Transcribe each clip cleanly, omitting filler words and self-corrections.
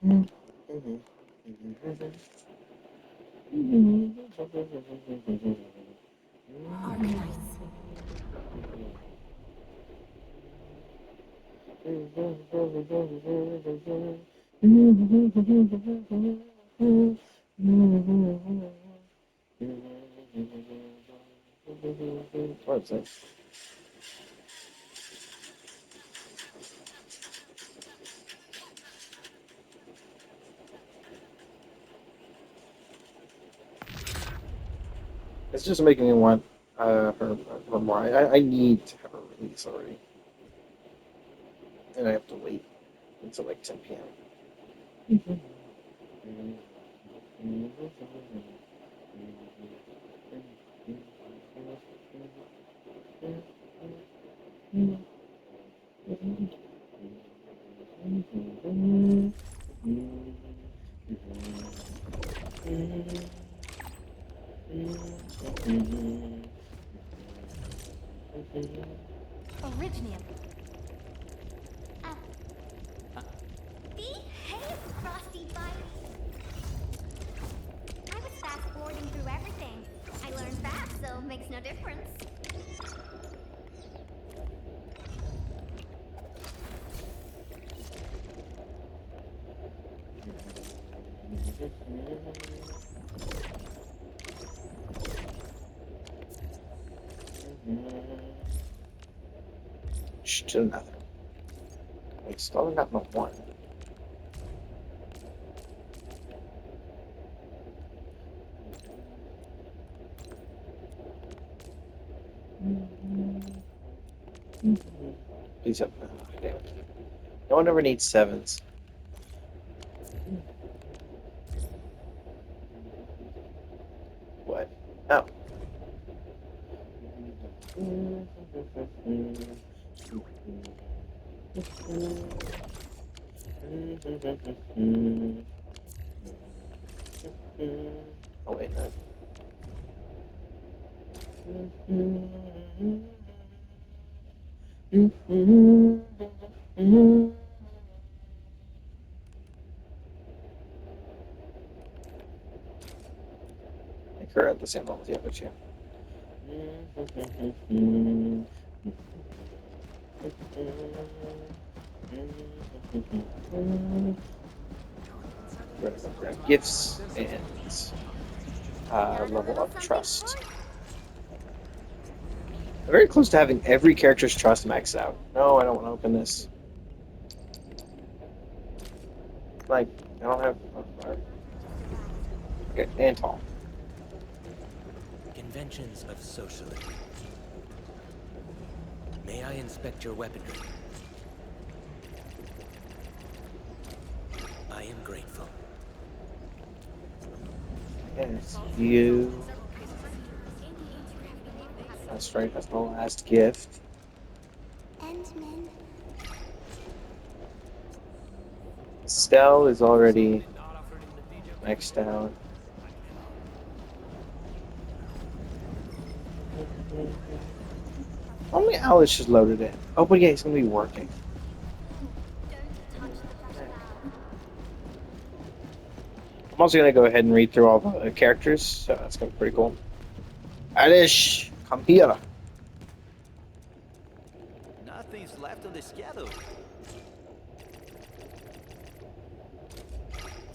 Arknights. What's that? It's just making me want her more. I need to have her release already, and I have to wait until like 10 p.m. Originium. Behave, Frosty Bite. I was fast forwarding through everything. I learned fast, so makes no difference. Still nothing. I still got no one. Please have. Damn it. No one ever needs sevens. What? Oh. Oh wait, no. I occur at the same moment, yeah, but yeah. We're gonna go grab gifts and Gotta level little up something trust. for you. I'm very close to having every character's trust maxed out. No, I don't want to open this. Like, I don't have. Okay, and tall. Conventions of socialism. May I inspect your weaponry? I am grateful. Yes, you. That's right, that's my last gift. Endman. Stell is already maxed out. Only Alice just loaded in. Oh, but yeah, he's gonna be working. Don't touch the flower. I'm also gonna go ahead and read through all the characters, so that's gonna be pretty cool. Alice, come here. Nothing's left on the schedule.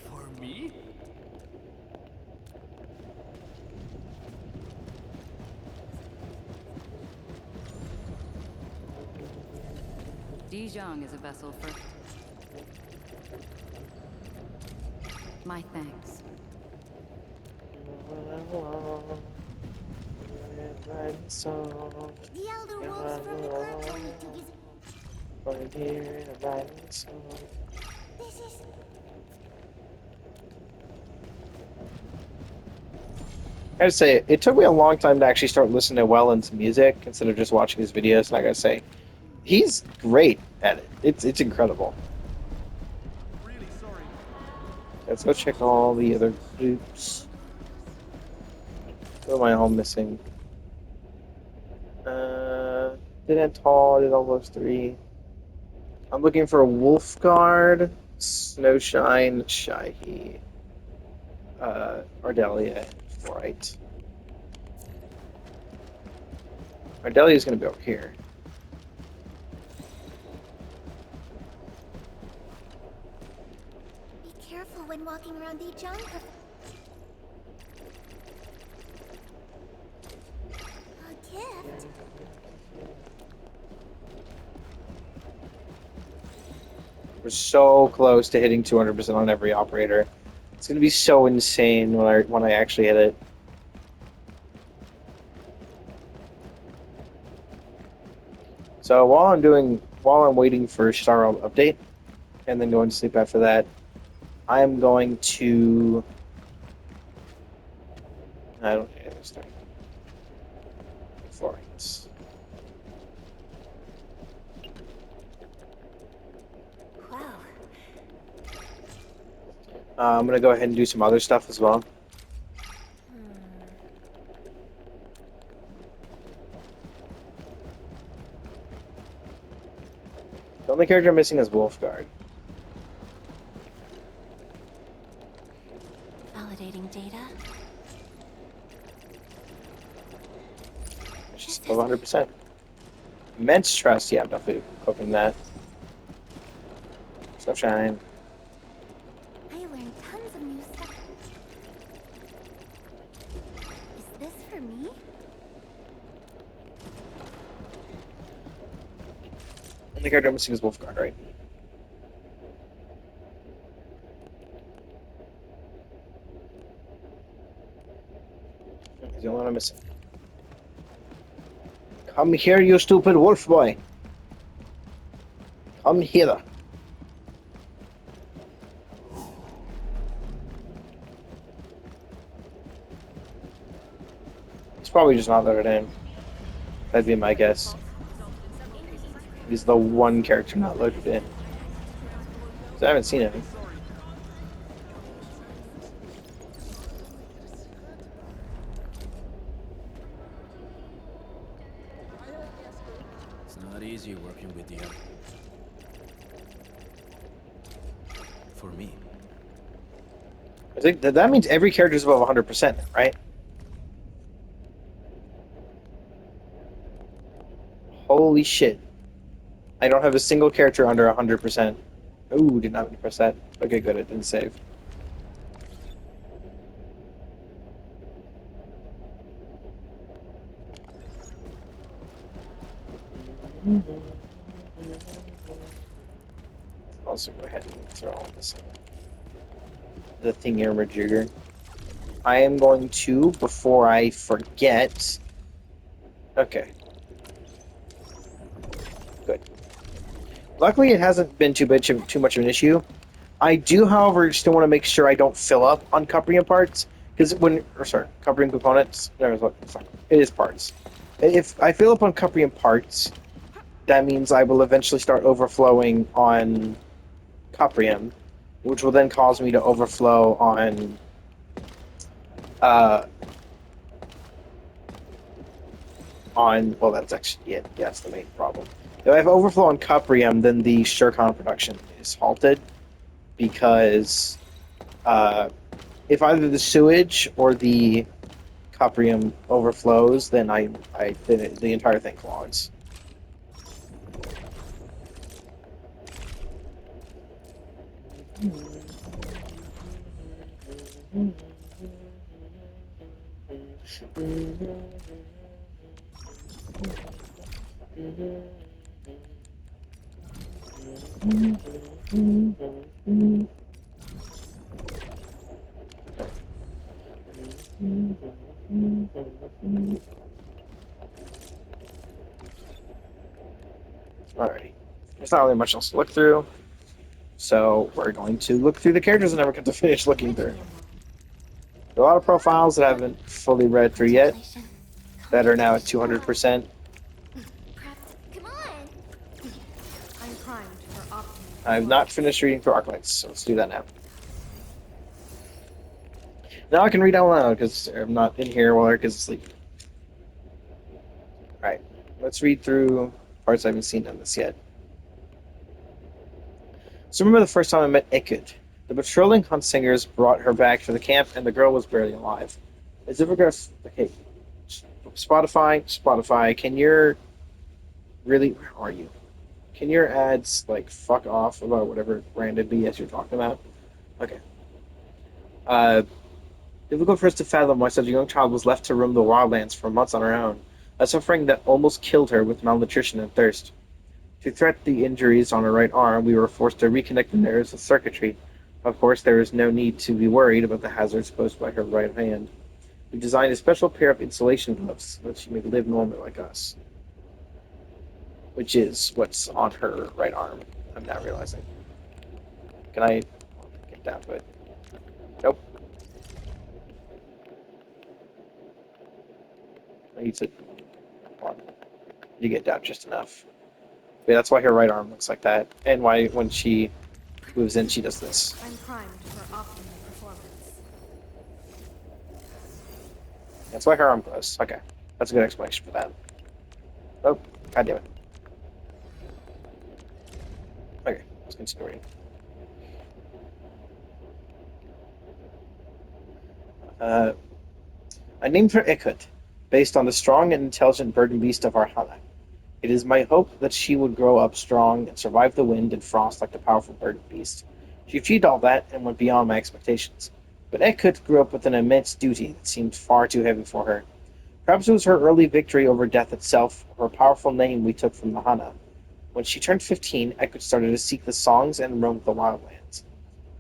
For me? Dijon is a vessel for... My thanks. The elder wolves from the clan told me to visit. This is I gotta say, it took me a long time to actually start listening to Welland's music instead of just watching his videos. And I gotta say, he's great at it. It's incredible. Really sorry. Let's go check all the other groups. What am I all missing? Did Antal, did all those three. I'm looking for a Wolf Guard, Snowshine, Shahi, Ardelia, Fright. Ardelia is going to be over here. Be careful when walking around the jungle. A gift? We're so close to hitting 200% on every operator. It's going to be so insane when I actually hit it. So while I'm waiting for Starro update, and then going to sleep after that, I am going to. I don't think I start. Florence. Wow. I'm gonna go ahead and do some other stuff as well. The only character I'm missing is Wolfguard. Validating data. She's still 100%. Immense trust. Yeah, I'm definitely hoping that. Sunshine. I learned tons of new stuff. Is this for me? Only character I'm missing is Wolfguard, right? He's the only one I'm missing. Come here, you stupid wolf boy. Come here. He's probably just not loaded in. That'd be my guess. He's the one character not loaded in. 'Cause I haven't seen him. It's not easy working with the other. For me. I think that means every character is above 100%, right? Holy shit. I don't have a single character under 100%. Ooh, did not press that. Okay, good, it didn't save. Also go ahead and throw all this in. The thingamajigger. I am going to, before I forget... Okay. Good. Luckily, it hasn't been too much of an issue. I do, however, still want to make sure I don't fill up on Cuprium parts. Because Cuprium components. It is parts. If I fill up on Cuprium parts, that means I will eventually start overflowing on Cuprium, which will then cause me to overflow on well, that's actually it. Yeah, that's the main problem. If I have overflow on Cuprium, then the Shurkan production is halted because if either the sewage or the Cuprium overflows, then the entire thing clogs. Alrighty. There's not really much else to look through, so we're going to look through the characters and never get to finish looking through. There are a lot of profiles that I haven't fully read through yet that are now at 200%. Come on. I'm primed for optimal. I've not finished reading through Arknights, so let's do that now. Now I can read out loud because I'm not in here while Eric is asleep. Alright, let's read through parts I haven't seen on this yet. So remember the first time I met Ikud. The patrolling hunt singers brought her back to the camp, and the girl was barely alive. As if regards, okay, Spotify, can your really? Where are you? Can your ads like fuck off about whatever random BS you're talking about? Okay. Uh, Difficult for us to fathom why such a young child was left to roam the wildlands for months on her own, a suffering that almost killed her with malnutrition and thirst. To threat the injuries on her right arm, we were forced to reconnect the nerves with circuitry. Of course, there is no need to be worried about the hazards posed by her right hand. We designed a special pair of insulation gloves so that she may live normally like us, which is what's on her right arm. I'm now realizing. Can I get down to it? Nope. I need to. Come on. You get down just enough. Yeah, that's why her right arm looks like that, and why when she moves in, she does this. I'm primed for optimum performance. That's why her arm glows. Okay, that's a good explanation for that. Oh, god damn it. Okay, let's continue reading. Uh, I named her Ikut, based on the strong and intelligent bird and beast of Arhana. It is my hope that she would grow up strong and survive the wind and frost like the powerful bird and beast. She achieved all that and went beyond my expectations. But Ekut grew up with an immense duty that seemed far too heavy for her. Perhaps it was her early victory over death itself, or her powerful name we took from the Hana. When she turned 15, Ekut started to seek the songs and roam the wildlands.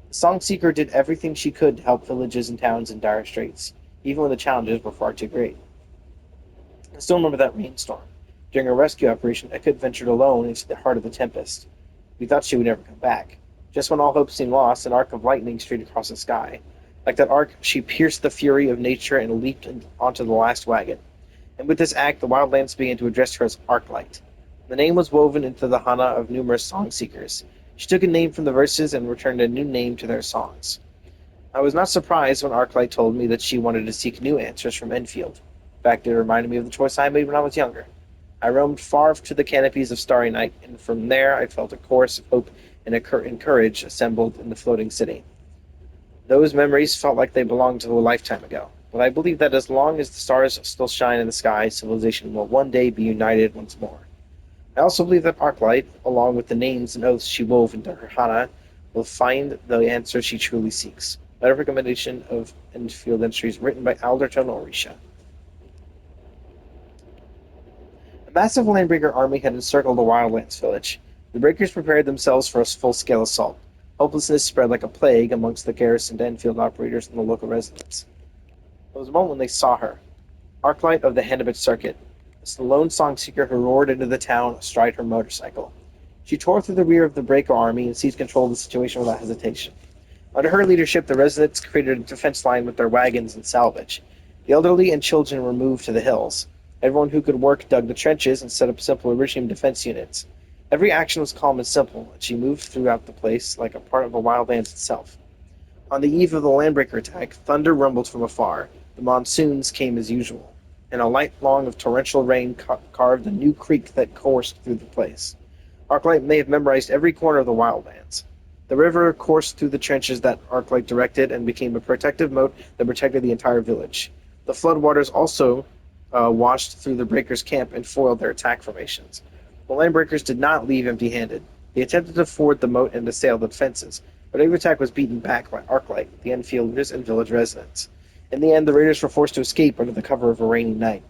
The song seeker did everything she could to help villages and towns in dire straits, even when the challenges were far too great. I still remember that rainstorm. During a rescue operation, Ekut ventured alone into the heart of the tempest. We thought she would never come back. Just when all hope seemed lost, an arc of lightning streaked across the sky. Like that arc, she pierced the fury of nature and leaped onto the last wagon. And with this act, the wildlands began to address her as Arklight. The name was woven into the Hana of numerous song seekers. She took a name from the verses and returned a new name to their songs. I was not surprised when Arklight told me that she wanted to seek new answers from Enfield. In fact, it reminded me of the choice I made when I was younger. I roamed far to the canopies of starry night, and from there I felt a chorus of hope and courage assembled in the floating city. Those memories felt like they belonged to a lifetime ago, but I believe that as long as the stars still shine in the sky, civilization will one day be united once more. I also believe that Arklight, along with the names and oaths she wove into her Hana, will find the answer she truly seeks. Letter of recommendation of Enfield Entries written by Alderton Orisha. A massive landbreaker army had encircled the Wildlands village. The breakers prepared themselves for a full-scale assault. Hopelessness spread like a plague amongst the garrisoned Enfield operators and the local residents. It was a moment when they saw her, Arklight of the Hennebit Circuit, the lone song seeker who roared into the town astride her motorcycle. She tore through the rear of the breaker army and seized control of the situation without hesitation. Under her leadership, the residents created a defense line with their wagons and salvage. The elderly and children were moved to the hills. Everyone who could work dug the trenches and set up simple regime defense units. Every action was calm and simple, and she moved throughout the place like a part of the wildlands itself. On the eve of the landbreaker attack, thunder rumbled from afar. The monsoons came as usual, and a light long of torrential rain carved a new creek that coursed through the place. Arklight may have memorized every corner of the wildlands. The river coursed through the trenches that Arklight directed and became a protective moat that protected the entire village. The floodwaters also washed through the breakers' camp and foiled their attack formations. The landbreakers did not leave empty-handed. They attempted to ford the moat and assail the defenses, but every attack was beaten back by Arklight, the Enfielders, and village residents. In the end, the raiders were forced to escape under the cover of a rainy night.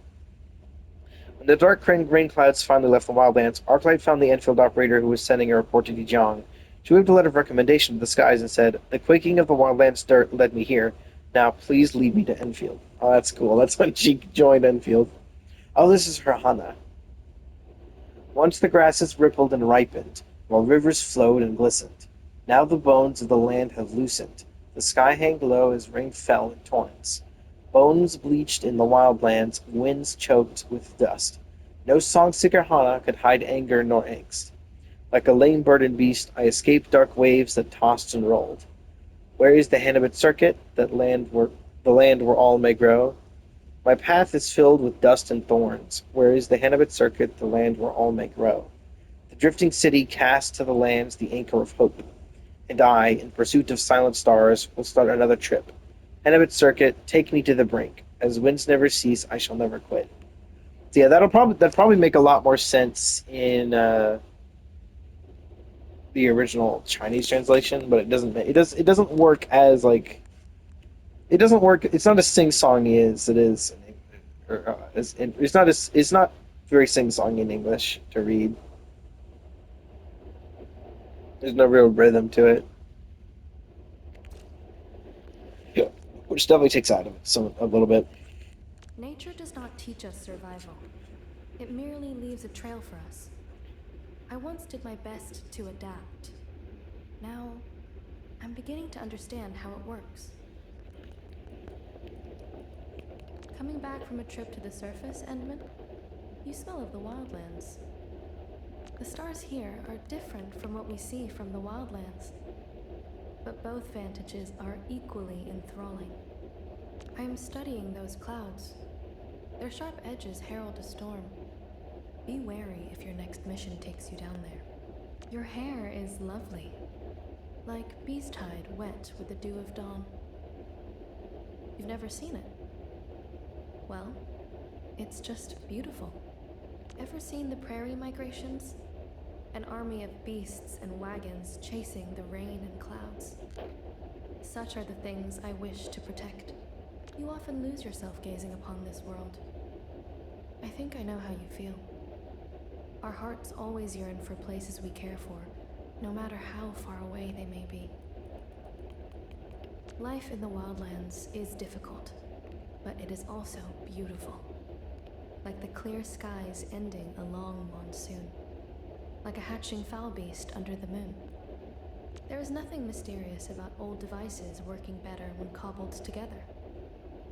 When the dark rain clouds finally left the wildlands, Arklight found the Enfield operator who was sending a report to Dijon. She waved a letter of recommendation to the skies and said, "The quaking of the wildlands dirt led me here. Now please lead me to Enfield." Oh, that's cool. That's when she joined Enfield. Oh, this is her Hana. Once the grasses rippled and ripened, while rivers flowed and glistened. Now the bones of the land have loosened. The sky hung low as rain fell in torrents. Bones bleached in the wildlands, winds choked with dust. No song-seeker Hana could hide anger nor angst. Like a lame bird and beast, I escaped dark waves that tossed and rolled. Where is the Hennebit Circuit, the land where all may grow? My path is filled with dust and thorns. Where is the Hennebit Circuit, the land where all may grow? The drifting city casts to the lands the anchor of hope. and I, in pursuit of silent stars, will start another trip. End of its circuit, take me to the brink. As winds never cease, I shall never quit. So yeah, that'd probably make a lot more sense in the original Chinese translation, but it doesn't work as like it doesn't work. It's not as sing songy as it is in English, or it's not very sing songy in English to read. There's no real rhythm to it. Yeah, which definitely takes out of it a little bit. Nature does not teach us survival. It merely leaves a trail for us. I once did my best to adapt. Now, I'm beginning to understand how it works. Coming back from a trip to the surface, Endman, you smell of the wildlands. The stars here are different from what we see from the wildlands, but both vantages are equally enthralling. I am studying those clouds. Their sharp edges herald a storm. Be wary if your next mission takes you down there. Your hair is lovely, like beestide wet with the dew of dawn. You've never seen it? Well, it's just beautiful. Ever seen the prairie migrations? An army of beasts and wagons chasing the rain and clouds. Such are the things I wish to protect. You often lose yourself gazing upon this world. I think I know how you feel. Our hearts always yearn for places we care for, no matter how far away they may be. Life in the wildlands is difficult, but it is also beautiful. Like the clear skies ending a long monsoon. Like a hatching fowl beast under the moon. There is nothing mysterious about old devices working better when cobbled together.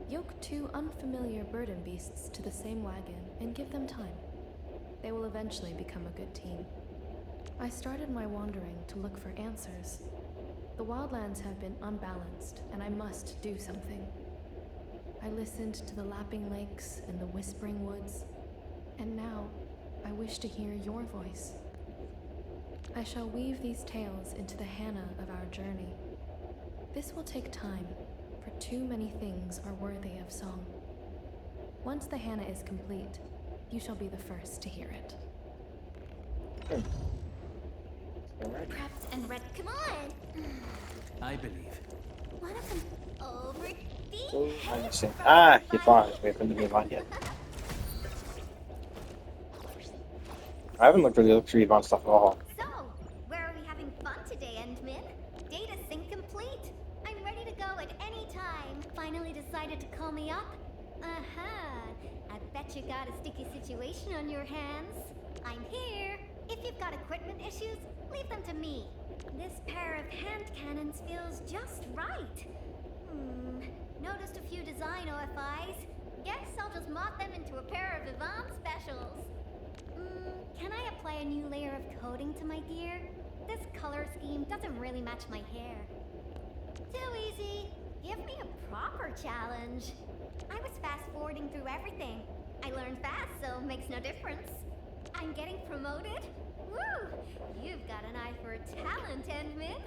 Yoke two unfamiliar burden beasts to the same wagon and give them time. They will eventually become a good team. I started my wandering to look for answers. The wildlands have been unbalanced, and I must do something. I listened to the lapping lakes and the whispering woods, and now I wish to hear your voice. I shall weave these tales into the Hannah of our journey. This will take time, for too many things are worthy of song. Once the Hannah is complete, you shall be the first to hear it. Prepped and ready. Come on! I believe. One of them over Oh, the I head. understand. Ah, you're fine. We haven't move on yet. I haven't looked for the other Yvonne stuff at all. So, where are we having fun today, Endman? Data sync complete. I'm ready to go at any time. Finally decided to call me up? I bet you got a sticky situation on your hands. I'm here. If you've got equipment issues, leave them to me. This pair of hand cannons feels just right. Noticed a few design OFIs. Guess I'll just mod them into a pair of Yvonne specials. Can I apply a new layer of coating to my gear? This color scheme doesn't really match my hair. Too easy. Give me a proper challenge. I was fast-forwarding through everything. I learned fast, so it makes no difference. I'm getting promoted? Woo! You've got an eye for talent, Endman.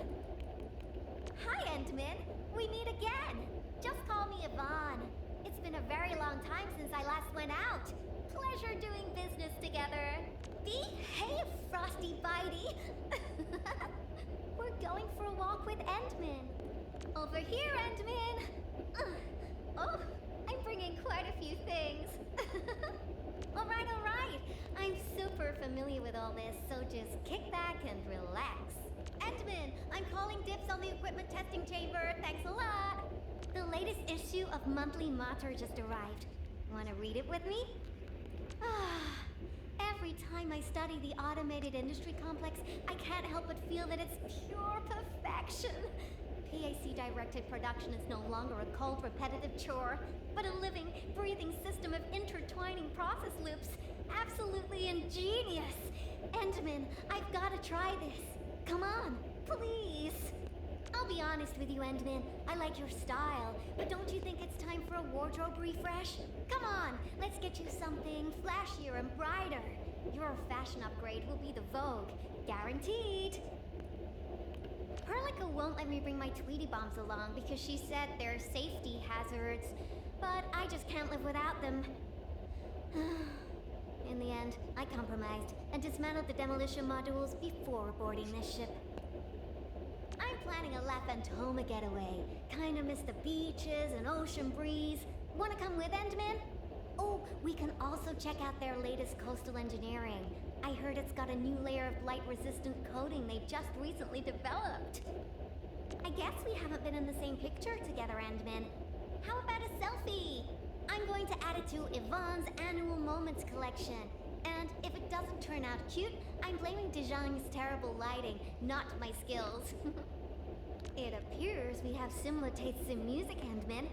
Hi, Endman. We meet again. Just call me Yvonne. It's been a very long time since I last went out. Pleasure doing business together. Behave, Frosty Bitey. We're going for a walk with Endman. Over here, Endman. Oh, I'm bringing quite a few things. All right. I'm super familiar with all this, so just kick back and relax. Endman, I'm calling dibs on the equipment testing chamber. Thanks a lot. The latest issue of Monthly Mater just arrived. Want to read it with me? Every time I study the automated industry complex, I can't help but feel that it's pure perfection. PAC-directed production is no longer a cold, repetitive chore, but a living, breathing system of intertwining process loops. Absolutely ingenious. Endman, I've got to try this. Come on, please. I'll be honest with you, Endman. I like your style, but don't you think it's time for a wardrobe refresh? Come on, let's get you something flashier and brighter. Your fashion upgrade will be the Vogue, guaranteed. Perlica won't let me bring my Tweety bombs along because she said they're safety hazards, but I just can't live without them. In the end, I compromised and dismantled the demolition modules before boarding this ship. I'm planning a La Fantoma getaway. Kinda miss the beaches and ocean breeze. Wanna come with, Endman? Oh, we can also check out their latest coastal engineering. I heard it's got a new layer of blight-resistant coating they just recently developed. I guess we haven't been in the same picture together, Endman. How about a selfie? I'm going to add it to Yvonne's annual moments collection. And if it doesn't turn out cute, I'm blaming Dejong's terrible lighting, not my skills. It appears we have similar tastes in music, Endman.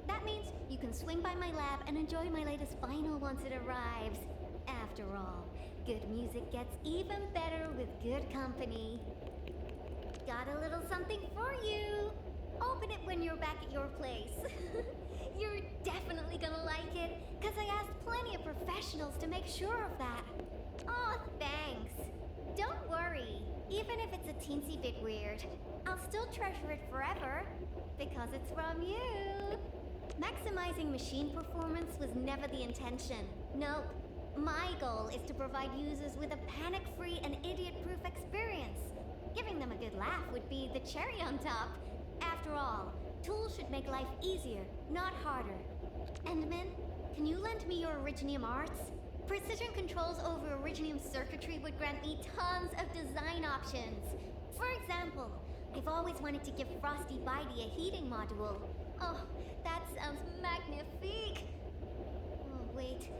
That means you can swing by my lab and enjoy my latest vinyl once it arrives. After all, good music gets even better with good company. Got a little something for you. Open it when you're back at your place. You're definitely gonna like it, because I asked plenty of professionals to make sure of that. Oh, thanks. Don't worry, even if it's a teensy bit weird, I'll still treasure it forever, because it's from you. Maximizing machine performance was never the intention. Nope. My goal is to provide users with a panic-free and idiot-proof experience. Giving them a good laugh would be the cherry on top. After all, tools should make life easier, not harder. Endman, can you lend me your Originium arts? Precision controls over Originium circuitry would grant me tons of design options. For example, I've always wanted to give Frosty Bitey a heating module. Oh, that sounds magnifique! Oh, wait.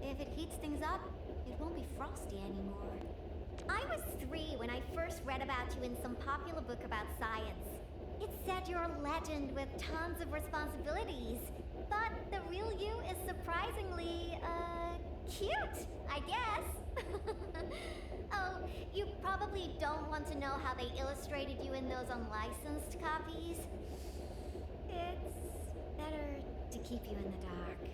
If it heats things up, it won't be frosty anymore. I was 3 when I first read about you in some popular book about science. It said you're a legend with tons of responsibilities. But the real you is surprisingly, cute, I guess. Oh, you probably don't want to know how they illustrated you in those unlicensed copies. It's better to keep you in the dark.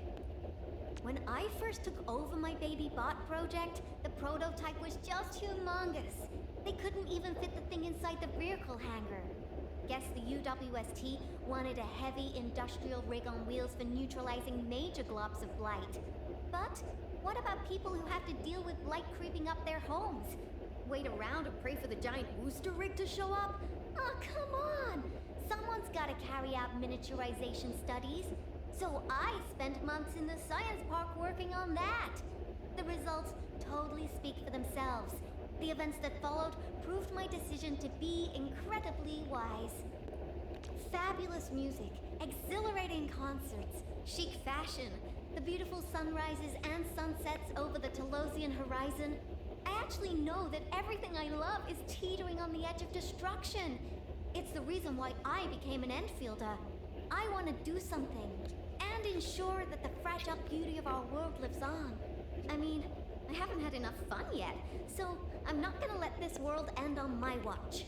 When I first took over my baby bot project, the prototype was just humongous. They couldn't even fit the thing inside the vehicle hangar. Guess the UWST wanted a heavy industrial rig on wheels for neutralizing major globs of blight. But what about people who have to deal with blight creeping up their homes? Wait around and pray for the giant booster rig to show up? Oh, come on! Someone's gotta carry out miniaturization studies. So I spent months in the science park working on that. The results totally speak for themselves. The events that followed proved my decision to be incredibly wise. Fabulous music, exhilarating concerts, chic fashion, the beautiful sunrises and sunsets over the Telosian horizon. I actually know that everything I love is teetering on the edge of destruction. It's the reason why I became an Enfielder. I want to do something and ensure that the fragile beauty of our world lives on. I mean, I haven't had enough fun yet, so I'm not gonna let this world end on my watch.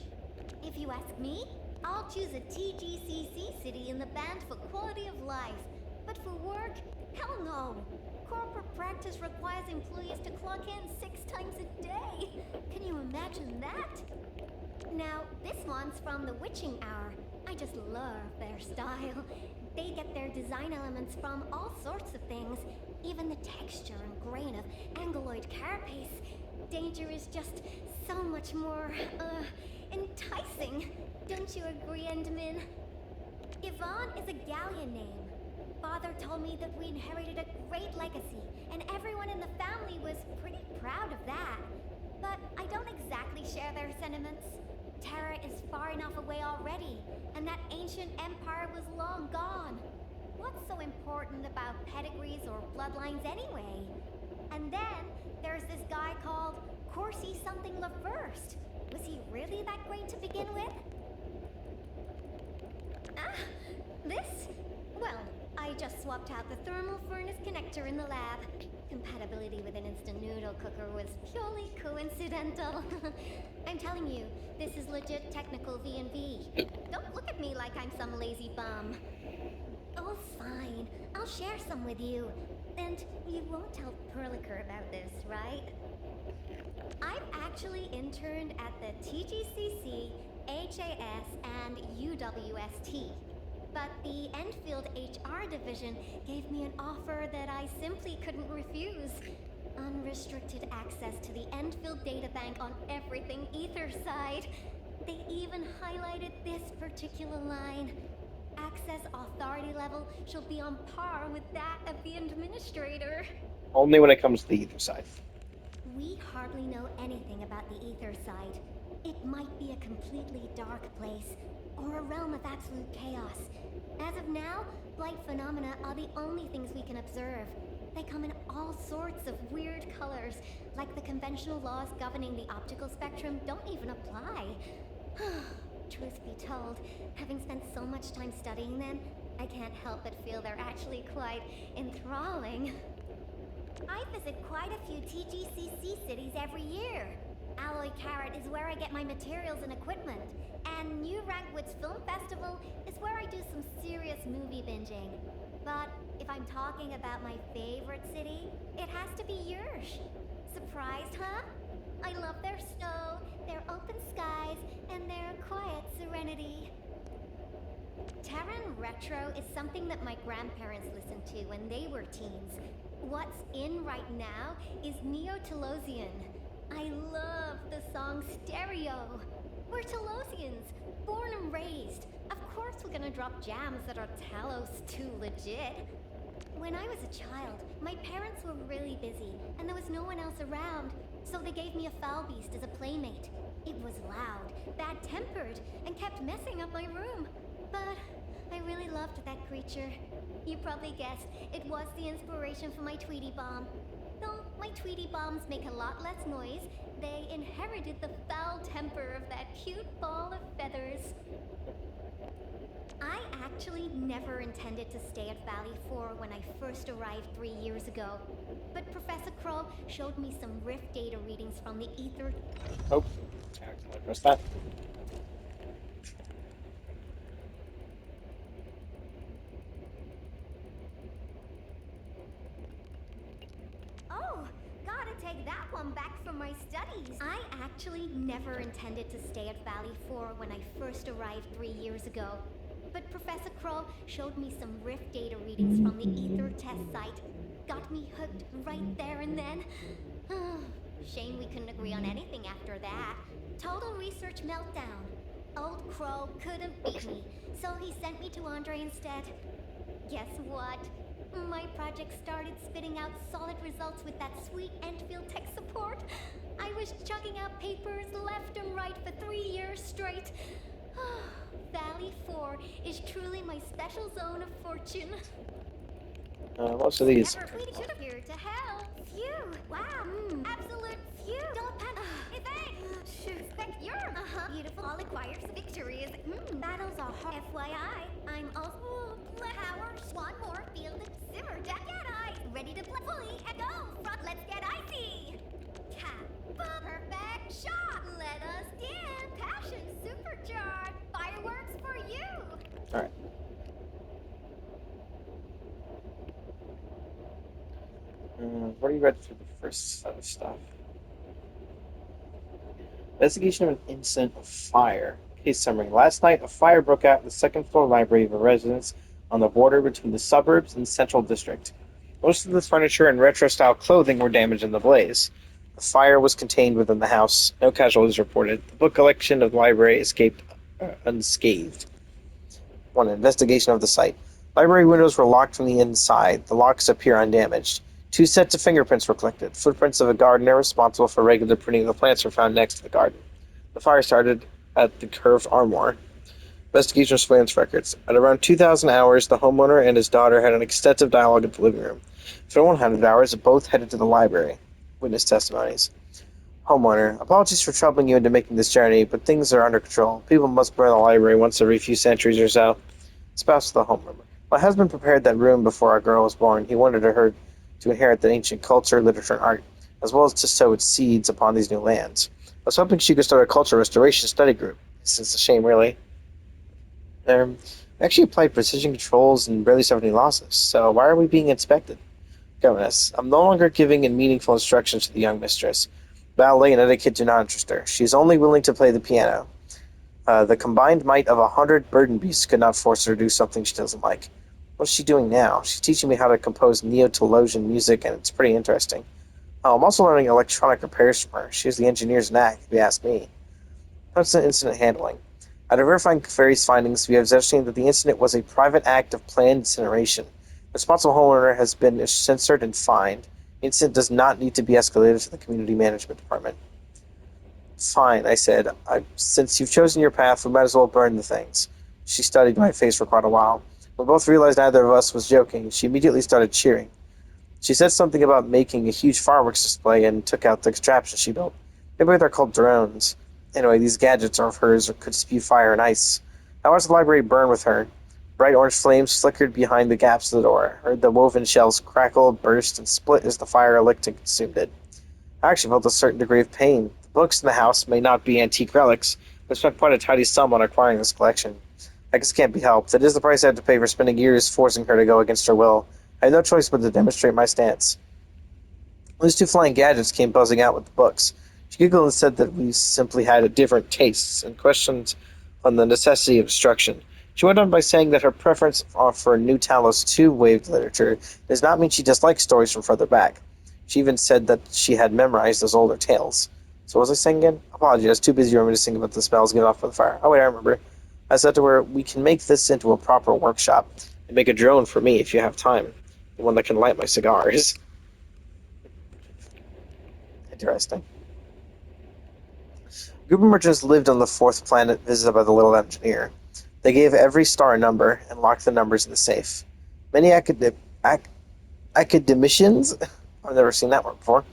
If you ask me, I'll choose a TGCC city in the band for quality of life. But for work, hell no. Corporate practice requires employees to clock in 6 times a day. Can you imagine that? Now, this one's from the Witching Hour. I just love their style. They get their design elements from all sorts of things, even the texture and grain of anguloid carapace. Danger is just so much more, enticing. Don't you agree, Endman? Yvonne is a galleon name. Father told me that we inherited a great legacy, and everyone in the family was pretty proud of that. But I don't exactly share their sentiments. Terra is far enough away already, and that ancient empire was long gone. What's so important about pedigrees or bloodlines anyway? And then there's this guy called Corsi something LaFirst. Was he really that great to begin with? Ah, this? Well, I just swapped out the thermal furnace connector in the lab. Compatibility with an instant noodle cooker was purely coincidental. I'm telling you, this is legit technical V&V. Don't look at me like I'm some lazy bum. Oh, fine. I'll share some with you. And you won't tell Perliker about this, right? I've actually interned at the TGCC HAS and UWST. But the Enfield HR division gave me an offer that I simply couldn't refuse. Unrestricted access to the Enfield databank on everything Etherside. They even highlighted this particular line. Access authority level shall be on par with that of the administrator. Only when it comes to the ether side. We hardly know anything about the ether side. It might be a completely dark place, or a realm of absolute chaos. As of now, blight phenomena are the only things we can observe. They come in all sorts of weird colors, like the conventional laws governing the optical spectrum don't even apply. Truth be told, having spent so much time studying them, I can't help but feel they're actually quite enthralling. I visit quite a few TGCC cities every year. Alloy Carrot is where I get my materials and equipment, and New Rankwood's Film Festival is where I do some serious movie binging. But if I'm talking about my favorite city, it has to be Yursh. Surprised, huh? I love their snow, their open skies, and their quiet serenity. Terran Retro is something that my grandparents listened to when they were teens. What's in right now is Neo-Telosian. I love the song Stereo. We're Telosians, born and raised. Of course we're gonna drop jams that are Talos too legit. When I was a child, my parents were really busy, and there was no one else around, so they gave me a foul beast as a playmate. It was loud, bad-tempered, and kept messing up my room. But I really loved that creature. You probably guessed, it was the inspiration for my Tweety Bomb. Though my Tweety Bombs make a lot less noise, they inherited the foul temper of that cute ball of feathers. I actually never intended to stay at Valley 4 when I first arrived 3 years ago. But Professor Crow showed me some rift data readings from the ether. Oh, I pressed that. Oh, gotta take that one back from my studies. I actually never intended to stay at Valley 4 when I first arrived 3 years ago. But Professor Crow showed me some rift data readings from the ether test site. Got me hooked right there and then. Shame we couldn't agree on anything after that. Total research meltdown. Old Crow couldn't beat me, so he sent me to Andre instead. Guess what? My project started spitting out solid results with that sweet Endfield tech support. I was chugging out papers left and right for 3 years straight. Valley 4 is truly my special zone of fortune. Most of these. Never should have here to hell. Phew! Wow! Absolute phew! Don't panic. Hey, thanks. Shoot, expect your beautiful all acquires victories. Battles are hard. FYI, I'm also powers. One more field simmer jacket eyes. Ready to play fully and go. Front, let's get icy. Perfect shot. Let us in. Passion supercharged. Fireworks for you. All right. I've already read through the first set of stuff. Investigation of an incident of fire. Case summary. Last night, a fire broke out in the second-floor library of a residence on the border between the suburbs and the Central District. Most of the furniture and retro-style clothing were damaged in the blaze. The fire was contained within the house. No casualties reported. The book collection of the library escaped unscathed. 1. Investigation of the site. Library windows were locked from the inside. The locks appear undamaged. 2 sets of fingerprints were collected. Footprints of a gardener responsible for regular pruning of the plants were found next to the garden. The fire started at the Curved Armoire. Investigation of surveillance records. At around 2,000 hours, the homeowner and his daughter had an extensive dialogue in the living room. At 100 hours, both headed to the library. Witness testimonies. Homeowner. Apologies for troubling you into making this journey, but things are under control. People must burn the library once every few centuries or so. Spouse of the homeowner. My husband prepared that room before our girl was born. He wanted her to inherit the ancient culture, literature, and art, as well as to sow its seeds upon these new lands. I was hoping she could start a cultural restoration study group. It's a shame, really. I actually applied precision controls and barely suffered any losses, so why are we being inspected? Governess, I'm no longer giving in meaningful instructions to the young mistress. Ballet and etiquette do not interest her. She is only willing to play the piano. The combined might of 100 burden beasts could not force her to do something she doesn't like. What's she doing now? She's teaching me how to compose Neo-Telosian music, and it's pretty interesting. Oh, I'm also learning electronic repairs from her. She has the engineer's knack, if you ask me. Constant incident handling. Out of verifying various findings, we have ascertained that the incident was a private act of planned incineration. The responsible homeowner has been censored and fined. The incident does not need to be escalated to the community management department. Fine, I said. Since you've chosen your path, we might as well burn the things. She studied my face for quite a while. We both realized neither of us was joking. She immediately started cheering. She said something about making a huge fireworks display and took out the contraptions she built. Maybe they're called drones. Anyway, these gadgets are of hers or could spew fire and ice. I watched the library burn with her. Bright orange flames flickered behind the gaps of the door. I heard the woven shells crackle, burst, and split as the fire licked and consumed it. I actually felt a certain degree of pain. The books in the house may not be antique relics, but I spent quite a tidy sum on acquiring this collection. I guess it can't be helped. It is the price I had to pay for spending years forcing her to go against her will. I had no choice but to demonstrate my stance. Those two flying gadgets came buzzing out with the books. She giggled and said that we simply had different tastes, and questioned on the necessity of destruction. She went on by saying that her preference for New Talos II waved literature does not mean she dislikes stories from further back. She even said that she had memorized those older tales. So what was I saying again? Apologies, I was too busy reminiscing about the smells given off by the fire. Oh wait, I remember. I said to her, we can make this into a proper workshop, and make a drone for me if you have time. The one that can light my cigars. Interesting. A group of merchants lived on the fourth planet visited by the little engineer. They gave every star a number and locked the numbers in the safe. Many academicians, I've never seen that word before,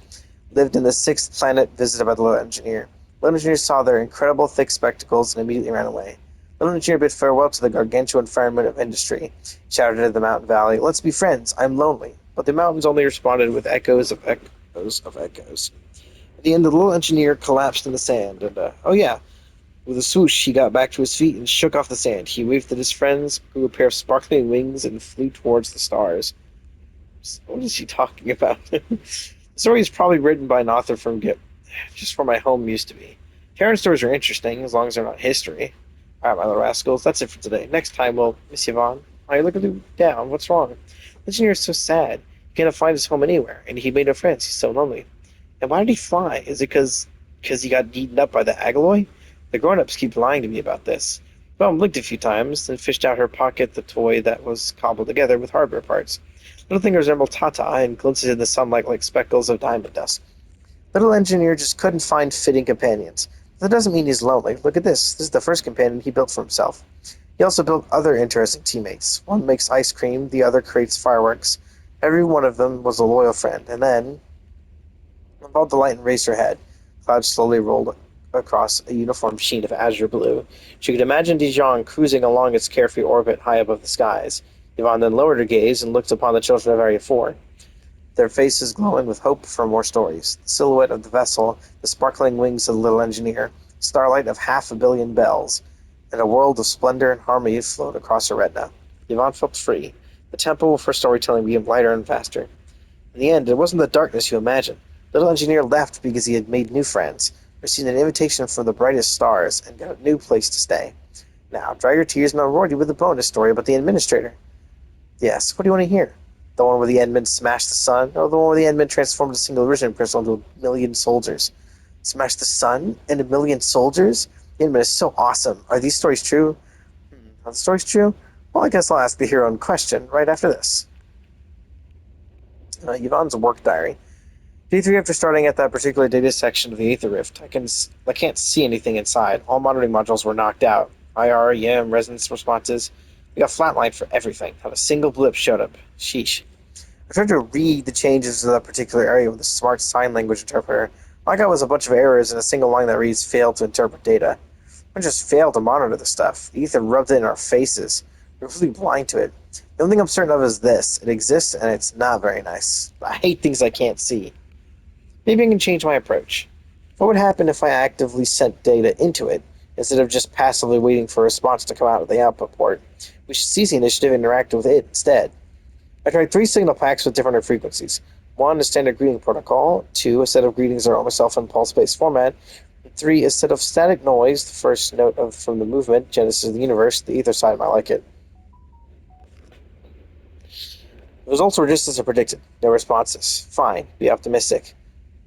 lived in the sixth planet visited by the little engineer. Little engineer saw their incredible thick spectacles and immediately ran away. Little engineer bid farewell to the gargantuan firmament of industry, shouted at the mountain valley, "Let's be friends, I'm lonely." But the mountains only responded with echoes of echoes of echoes. At the end, the little engineer collapsed in the sand, and, oh yeah, with a swoosh, he got back to his feet and shook off the sand. He waved at his friends, grew a pair of sparkling wings, and flew towards the stars. What is he talking about? The story is probably written by an author from just where my home used to be. Terran stories are interesting, as long as they're not history. Alright, my little rascals, that's it for today. Next time, we'll... Miss Yvonne, why are you looking down? What's wrong? The engineer is so sad. He can't find his home anywhere, and he made no friends. He's so lonely. And why did he fly? Is it because he got eaten up by the Agaloy? The grown-ups keep lying to me about this. Mom blinked a few times, then fished out her pocket the toy that was cobbled together with hardware parts. Little thing resembled Tata and glinted in the sunlight like speckles of diamond dust. Little engineer just couldn't find fitting companions. That doesn't mean he's lonely. Look at this. This is the first companion he built for himself. He also built other interesting teammates. One makes ice cream, the other creates fireworks. Every one of them was a loyal friend. And then, above the light and raised her head. Clouds slowly rolled across a uniform sheen of azure blue. She could imagine Dijon cruising along its carefree orbit high above the skies. Yvonne then lowered her gaze and looked upon the children of Area 4. Their faces glowing with hope for more stories. The silhouette of the vessel, the sparkling wings of the little engineer, starlight of 500 million bells, and a world of splendor and harmony flowed across her retina. Yvonne felt free. The tempo for storytelling became lighter and faster. In the end, it wasn't the darkness you imagined. Little engineer left because he had made new friends, received an invitation from the brightest stars, and got a new place to stay. Now, dry your tears and I'll reward you with a bonus story about the administrator. Yes, what do you want to hear? The one where the Endmen smashed the sun, or the one where the Endmen transformed a single original crystal into 1,000,000 soldiers? Smashed the sun and 1,000,000 soldiers? The Endmen is so awesome. Are these stories true? Are the stories true? Well, I guess I'll ask the hero in question right after this. Yvonne's work diary. Day 3 after starting at that particular data section of the Aether Rift, I can't see anything inside. All monitoring modules were knocked out. IR, EM, resonance responses. We got flatlined for everything. Not a single blip showed up. Sheesh. I tried to read the changes to that particular area with a smart sign language interpreter. All I got was a bunch of errors and a single line that reads, "failed to interpret data." I just failed to monitor the stuff. The ether rubbed it in our faces. We were completely blind to it. The only thing I'm certain of is this. It exists, and it's not very nice. I hate things I can't see. Maybe I can change my approach. What would happen if I actively sent data into it, instead of just passively waiting for a response to come out of the output port? We should seize the initiative and interact with it instead. I tried 3 signal packs with different frequencies. 1, a standard greeting protocol. 2, a set of greetings that are almost self in pulse-based format. 3, instead of static noise, the first note from the movement, Genesis of the Universe, the ether side might like it. The results were just as I predicted. No responses. Fine, be optimistic.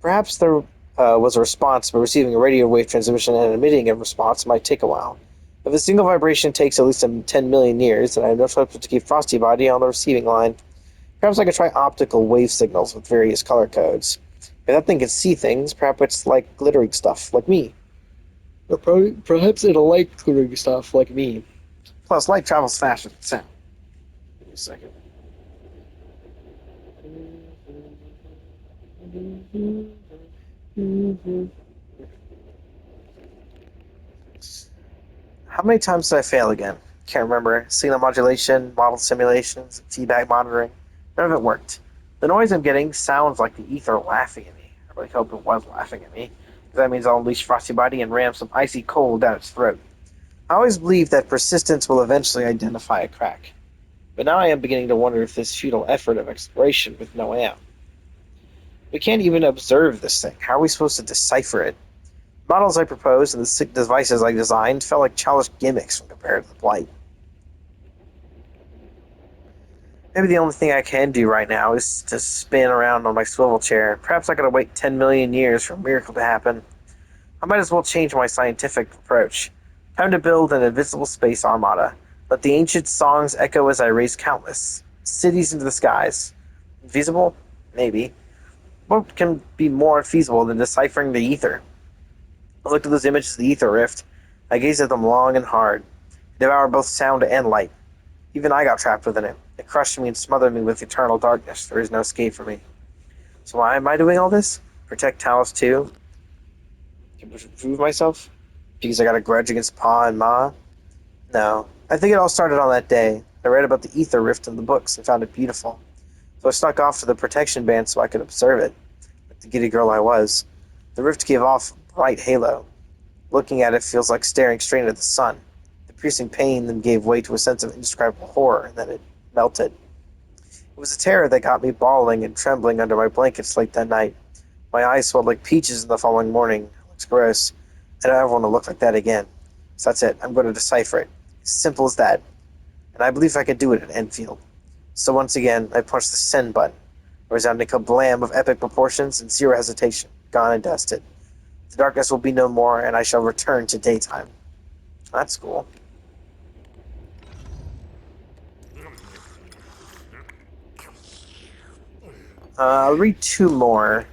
Perhaps there was a response, but receiving a radio wave transmission and emitting a response might take a while. If a single vibration takes at least 10 million years, then I have no choice but to keep Frosty Body on the receiving line. Perhaps I could try optical wave signals with various color codes. If that thing can see things, perhaps it's like glittering stuff, like me. Or perhaps it'll like glittering stuff, like me. Plus, light travels faster than sound. Give me a second. How many times did I fail again? Can't remember. Signal modulation, model simulations, feedback monitoring. None of it worked. The noise I'm getting sounds like the ether laughing at me. I really hope it was laughing at me, because that means I'll unleash Frosty Body and ram some icy cold down its throat. I always believe that persistence will eventually identify a crack. But now I am beginning to wonder if this futile effort of exploration with no am. We can't even observe this thing. How are we supposed to decipher it? The models I proposed and the sick devices I designed felt like childish gimmicks when compared to the Blight. Maybe the only thing I can do right now is to spin around on my swivel chair. Perhaps I gotta wait 10 million years for a miracle to happen. I might as well change my scientific approach. Time to build an invisible space armada. Let the ancient songs echo as I raise countless cities into the skies. Feasible? Maybe. What can be more feasible than deciphering the ether? I looked at those images of the ether rift. I gazed at them long and hard. It devoured both sound and light. Even I got trapped within it. It crushed me and smothered me with eternal darkness. There is no escape for me. So why am I doing all this? Protect Talos too? To prove myself? Because I got a grudge against Pa and Ma? No. I think it all started on that day. I read about the ether rift in the books and found it beautiful. So I snuck off to the protection band so I could observe it. Like the giddy girl I was. The rift gave off a bright halo. Looking at it feels like staring straight at the sun. The piercing pain then gave way to a sense of indescribable horror, and then it melted. It was a terror that got me bawling and trembling under my blankets late that night. My eyes swelled like peaches in the following morning. It looks gross. I don't ever want to look like that again. So that's it. I'm going to decipher it. As simple as that. And I believe I can do it at Enfield. So once again, I punched the send button. A resounding kablam of epic proportions and zero hesitation. Gone and dusted. The darkness will be no more, and I shall return to daytime. That's cool. I'll read 2 more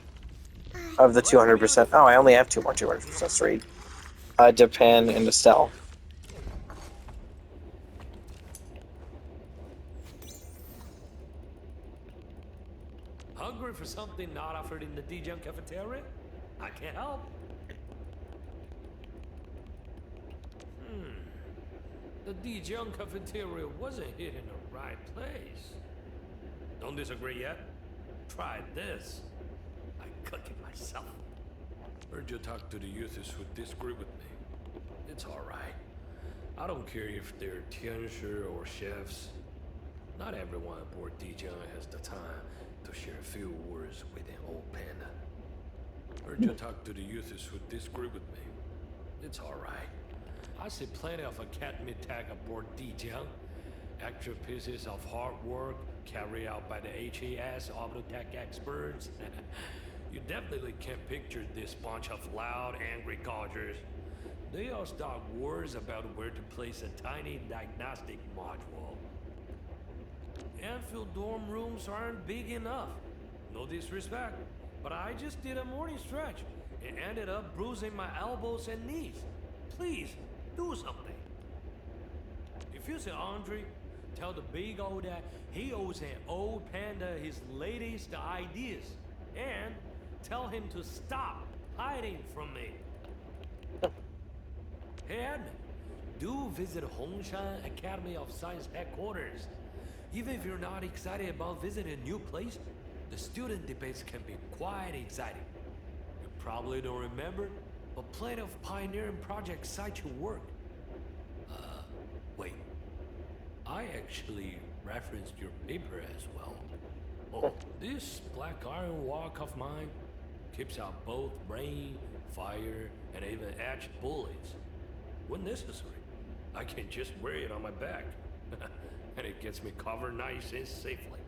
of the 200%. Oh, I only have 2 more 200% to read. Japan and Estelle. Hungry for something not offered in the Dijon cafeteria? I can't help. The Dijon cafeteria wasn't hit in the right place. Don't disagree yet? Try this. I cook it myself. Heard you talk to the youths who disagree with me. It's alright. I don't care if they're teacher or chefs. Not everyone aboard Dijon has the time to share a few words with an old panda. Heard you talk to the youths who disagree with me. It's alright. I see plenty of academy tech aboard Dijon. Extra pieces of hard work carried out by the HAS Autotech experts. You definitely can't picture this bunch of loud, angry codgers. They all start wars about where to place a tiny diagnostic module. Enfield dorm rooms aren't big enough. No disrespect, but I just did a morning stretch and ended up bruising my elbows and knees. Please, do something. If you see Andre, tell the big old that he owes an old panda his latest ideas. And tell him to stop hiding from me. Hey, admin, do visit Hongshan Academy of Science headquarters. Even if you're not excited about visiting a new place, the student debates can be quite exciting. You probably don't remember, but plenty of pioneering projects cite your work. Wait. I actually referenced your paper as well. Oh, this black iron walk of mine keeps out both brain fire, and even edged bullets. When necessary, I can just wear it on my back. And it gets me covered nice and safely.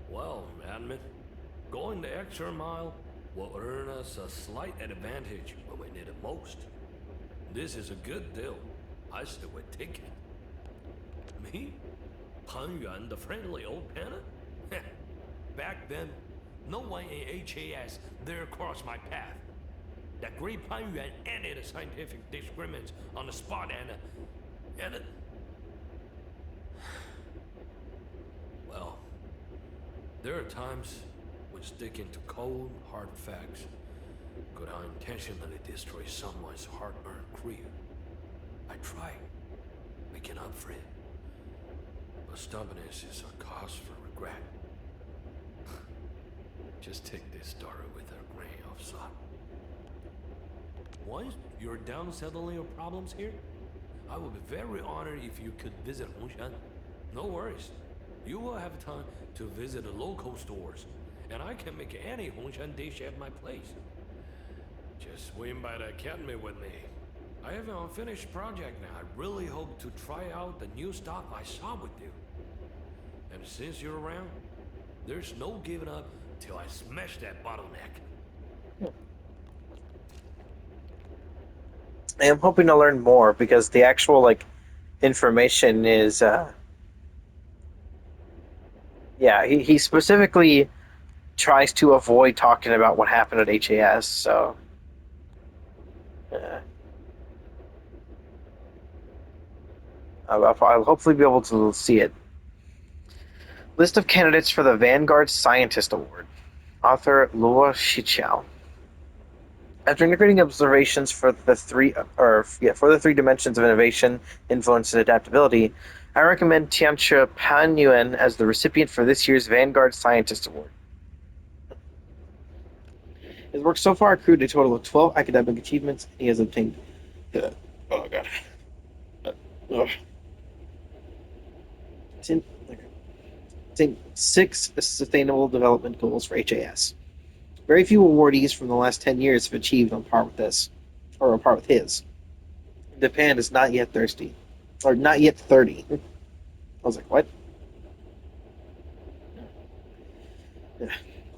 Well, admin, going the extra mile will earn us a slight advantage when we need it most. This is a good deal. I still would take it. Me? Pan Yuan, the friendly old panda? Back then, no one in HAS dare cross my path. That great Pan Yuan ended the scientific experiments on the spot and well, there are times when sticking to cold, hard facts could unintentionally destroy someone's hard-earned career. I tried making up for it, but stubbornness is a cause for regret. Just take this story with a grain of salt. Once you're done settling your problems here, I would be very honored if you could visit Hongshan. No worries. You will have time to visit the local stores, and I can make any Hongshan dish at my place. Just swing by the academy with me. I have an unfinished project now. I really hope to try out the new stuff I saw with you. And since you're around, there's no giving up till I smash that bottleneck. I am hoping to learn more because the actual information is he specifically tries to avoid talking about what happened at HAS, so I'll hopefully be able to see it. List of candidates for the Vanguard Scientist Award. Author Luo Shiqiao. After integrating observations for the three dimensions of innovation, influence, and adaptability, I recommend Tianchi Pan Yuan as the recipient for this year's Vanguard Scientist Award. His work so far accrued a total of 12 academic achievements, and he has obtained 6 sustainable development goals for HAS. Very few awardees from the last 10 years have achieved on par with this, or on par with his. Japan is not yet 30. I was like, what?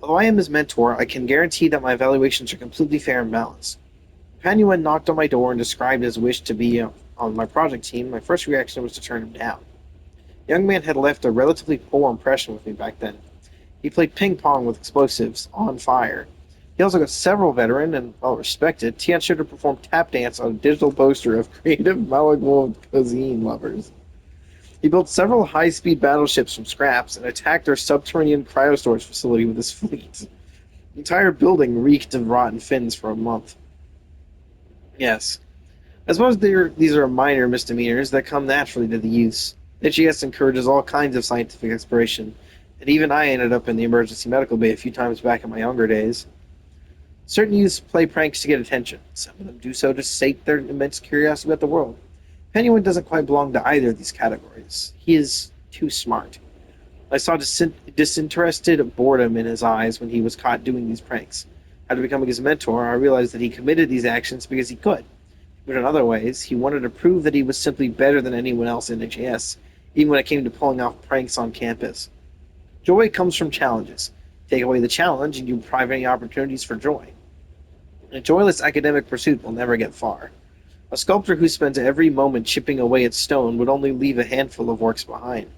Although I am his mentor, I can guarantee that my evaluations are completely fair and balanced. Pan Yuan knocked on my door and described his wish to be on my project team. My first reaction was to turn him down. The young man had left a relatively poor impression with me back then. He played ping pong with explosives, on fire. He also got several veteran and well-respected Tianchi to perform tap dance on a digital poster of creative Malaguo cuisine lovers. He built several high-speed battleships from scraps and attacked our subterranean cryostorage facility with his fleet. The entire building reeked of rotten fins for a month. Yes. I suppose these are minor misdemeanors that come naturally to the youths. HES encourages all kinds of scientific exploration, and even I ended up in the emergency medical bay a few times back in my younger days. Certain youths play pranks to get attention. Some of them do so to sate their immense curiosity about the world. Pan Yuan doesn't quite belong to either of these categories. He is too smart. I saw disinterested boredom in his eyes when he was caught doing these pranks. After becoming his mentor, I realized that he committed these actions because he could. But in other ways, he wanted to prove that he was simply better than anyone else in HAS, even when it came to pulling off pranks on campus. Joy comes from challenges. Take away the challenge, and you deprive any opportunities for joy. A joyless academic pursuit will never get far. A sculptor who spends every moment chipping away at stone would only leave a handful of works behind.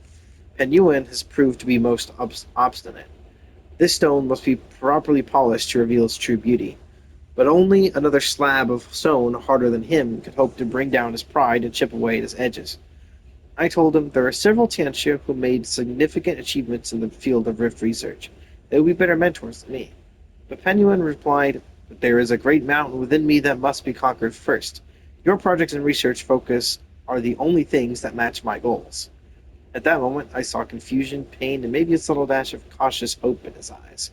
Pan Yuan has proved to be most obstinate. This stone must be properly polished to reveal its true beauty. But only another slab of stone harder than him could hope to bring down his pride and chip away at his edges. I told him there are several Tianchi who made significant achievements in the field of rift research. They would be better mentors than me. But Pan Yuan replied, "But there is a great mountain within me that must be conquered first. Your projects and research focus are the only things that match my goals." At that moment, I saw confusion, pain, and maybe a subtle dash of cautious hope in his eyes.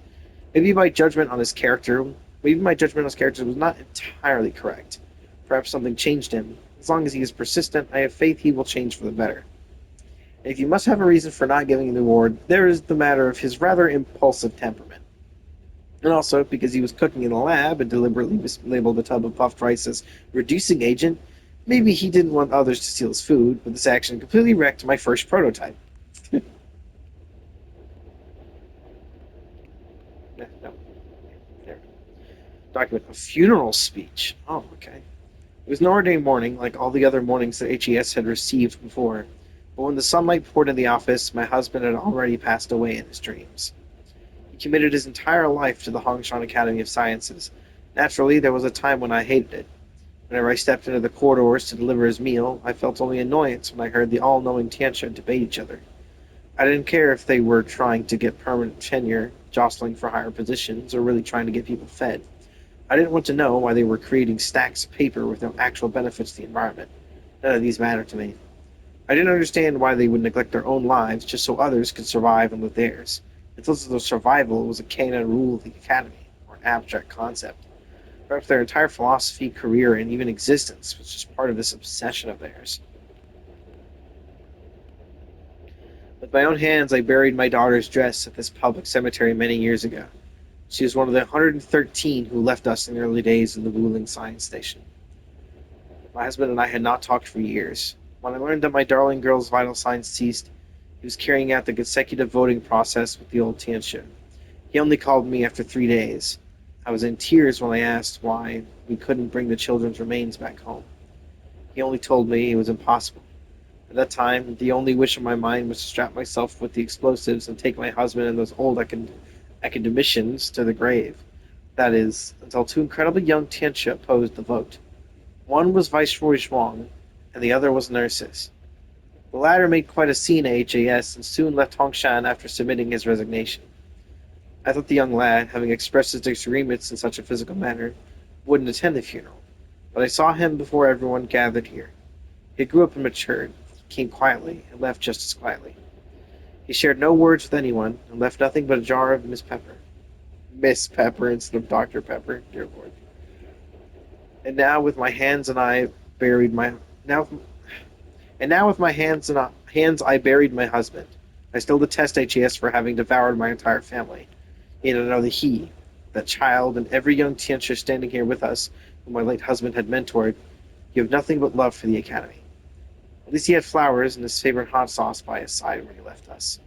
Maybe my judgment on his character was not entirely correct. Perhaps something changed him. As long as he is persistent, I have faith he will change for the better. And if you must have a reason for not giving him the award, there is the matter of his rather impulsive temperament. And also, because he was cooking in the lab and deliberately mislabeled the tub of puffed rice as reducing agent, maybe he didn't want others to steal his food, but this action completely wrecked my first prototype. No. There. Document a funeral speech. Oh, okay. It was an ordinary morning, like all the other mornings that HES had received before. But when the sunlight poured in the office, my husband had already passed away in his dreams. He committed his entire life to the Hongshan Academy of Sciences. Naturally, there was a time when I hated it. Whenever I stepped into the corridors to deliver his meal, I felt only annoyance when I heard the all-knowing Tianxia debate each other. I didn't care if they were trying to get permanent tenure, jostling for higher positions, or really trying to get people fed. I didn't want to know why they were creating stacks of paper with no actual benefits to the environment. None of these mattered to me. I didn't understand why they would neglect their own lives just so others could survive and live theirs. It felt as though survival was a canon rule of the academy, or an abstract concept. Perhaps their entire philosophy, career, and even existence was just part of this obsession of theirs. With my own hands, I buried my daughter's dress at this public cemetery many years ago. She was one of the 113 who left us in the early days of the Wuling Science Station. My husband and I had not talked for years. When I learned that my darling girl's vital signs ceased, he was carrying out the consecutive voting process with the old Tianxia. He only called me after 3 days. I was in tears when I asked why we couldn't bring the children's remains back home. He only told me it was impossible. At that time, the only wish in my mind was to strap myself with the explosives and take my husband and those old academicians to the grave. That is, until two incredibly young Tianxia opposed the vote. One was Viceroy Zhuang, and the other was Nurses. The latter made quite a scene at HAS and soon left Hongshan after submitting his resignation. I thought the young lad, having expressed his disagreements in such a physical manner, wouldn't attend the funeral, but I saw him before everyone gathered here. He grew up and matured, came quietly, and left just as quietly. He shared no words with anyone, and left nothing but a jar of Miss Pepper. Miss Pepper instead of Dr. Pepper, dear Lord. And now with my hands and I buried my now and now with my hands I buried my husband. I still detest HES for having devoured my entire family. Yet I know that he, that child, and every young Tianxia standing here with us, whom my late husband had mentored, you have nothing but love for the academy. At least he had flowers and his favorite hot sauce by his side when he left us.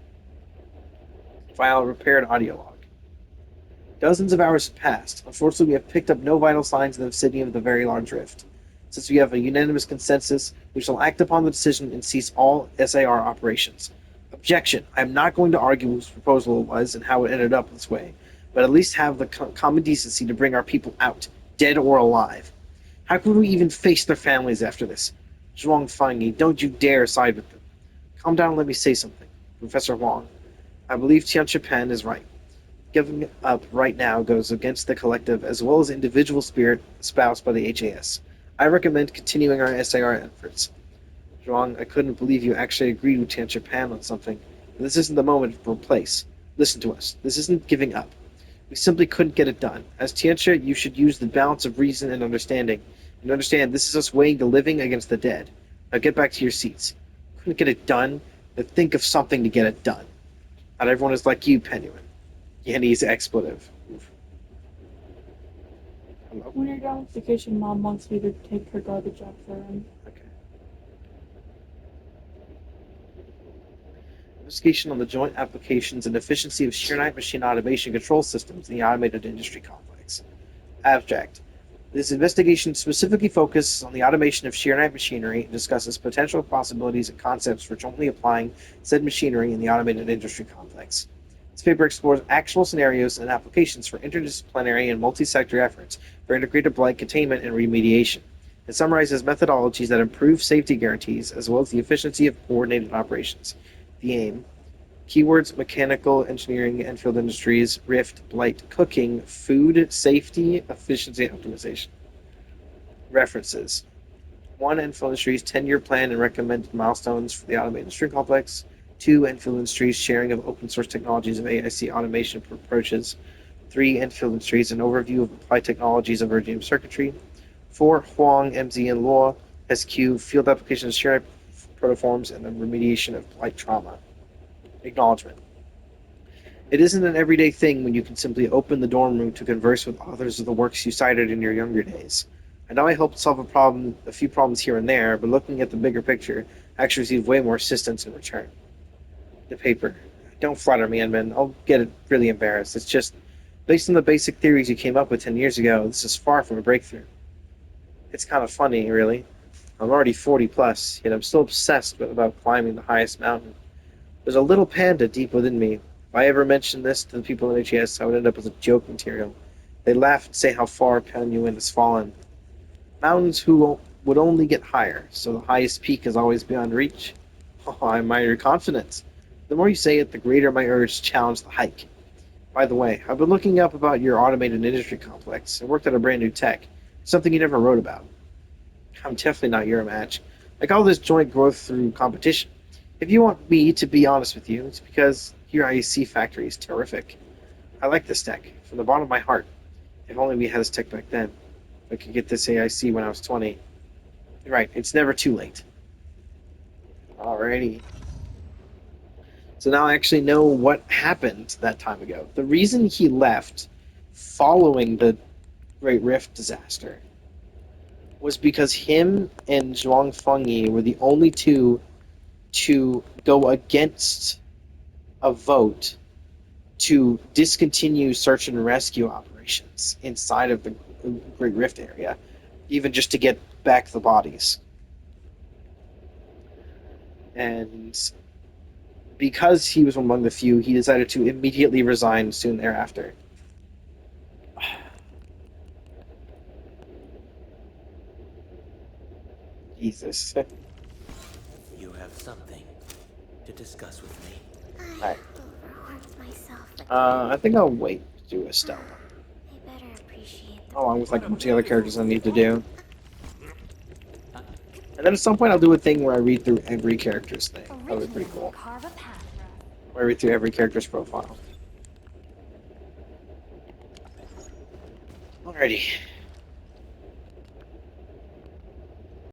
File repaired audio log. Dozens of hours have passed. Unfortunately, we have picked up no vital signs in the vicinity of the Very Large Rift. Since we have a unanimous consensus, we shall act upon the decision and cease all SAR operations. Objection. I am not going to argue whose proposal it was and how it ended up this way, but at least have the common decency to bring our people out, dead or alive. How could we even face their families after this? Zhuang Fangyi, don't you dare side with them. Calm down and let me say something. Professor Huang, I believe Tianxia Pen is right. Giving up right now goes against the collective as well as individual spirit espoused by the HAS. I recommend continuing our SAR efforts. Zhuang, I couldn't believe you actually agreed with Tianxia Pan on something. But this isn't the moment for place. Listen to us. This isn't giving up. We simply couldn't get it done. As Tianxia, you should use the balance of reason and understanding. And understand this is us weighing the living against the dead. Now get back to your seats. Couldn't get it done? Then think of something to get it done. Not everyone is like you, Penuin. Yenny's expletive. Oof. Hello? When you're done with the kitchen, Mom wants me to take her garbage out for him. Okay. Investigation on the joint applications and efficiency of shear knight machine automation control systems in the automated industry complex. Abstract. This investigation specifically focuses on the automation of shear knight machinery and discusses potential possibilities and concepts for jointly applying said machinery in the automated industry complex. This paper explores actual scenarios and applications for interdisciplinary and multi-sector efforts for integrated blight containment and remediation. It summarizes methodologies that improve safety guarantees as well as the efficiency of coordinated operations. The aim: keywords, mechanical engineering, Enfield Industries, Rift, blight, cooking, food, safety, efficiency, optimization. References: 1. Enfield Industries 10-year plan and recommended milestones for the automated industry complex. 2. Enfield Industries sharing of open source technologies of AIC automation approaches. 3. Enfield Industries an overview of applied technologies of Virginia circuitry. 4. Huang, MZ, and Law, SQ, field applications, sharing protoforms, and the remediation of blight trauma. Acknowledgement. It isn't an everyday thing when you can simply open the dorm room to converse with authors of the works you cited in your younger days. I know I helped solve a few problems here and there, but looking at the bigger picture, I actually received way more assistance in return. The paper. Don't flatter me, Edmund. I'll get really embarrassed. It's just, based on the basic theories you came up with 10 years ago, this is far from a breakthrough. It's kind of funny, really. I'm already 40 plus, yet I'm still obsessed about climbing the highest mountain. There's a little panda deep within me. If I ever mentioned this to the people in HES, I would end up as a joke material. They laugh and say how far Penuin has fallen. Mountains who would only get higher, so the highest peak is always beyond reach. Oh, I admire your confidence. The more you say it, the greater my urge to challenge the hike. By the way, I've been looking up about your automated industry complex. I worked on a brand new tech, something you never wrote about. I'm definitely not your match. I call this joint growth through competition. If you want me to be honest with you, it's because your IEC factory is terrific. I like this tech, from the bottom of my heart. If only we had this tech back then. I could get this AIC when I was 20. Right, it's never too late. Alrighty. So now I actually know what happened that time ago. The reason he left following the Great Rift disaster was because him and Zhuang Fengyi were the only two to go against a vote to discontinue search and rescue operations inside of the Great Rift area, even just to get back the bodies. And because he was among the few, he decided to immediately resign soon thereafter. Jesus. You have something to discuss with me. Alright. Overworked myself. I think I'll wait to do Estella. I better appreciate the Along with like a bunch of other characters I need to do. And then at some point I'll do a thing where I read through every character's thing. That would be pretty cool. carve a path for us. Where I read through every character's profile. Alrighty.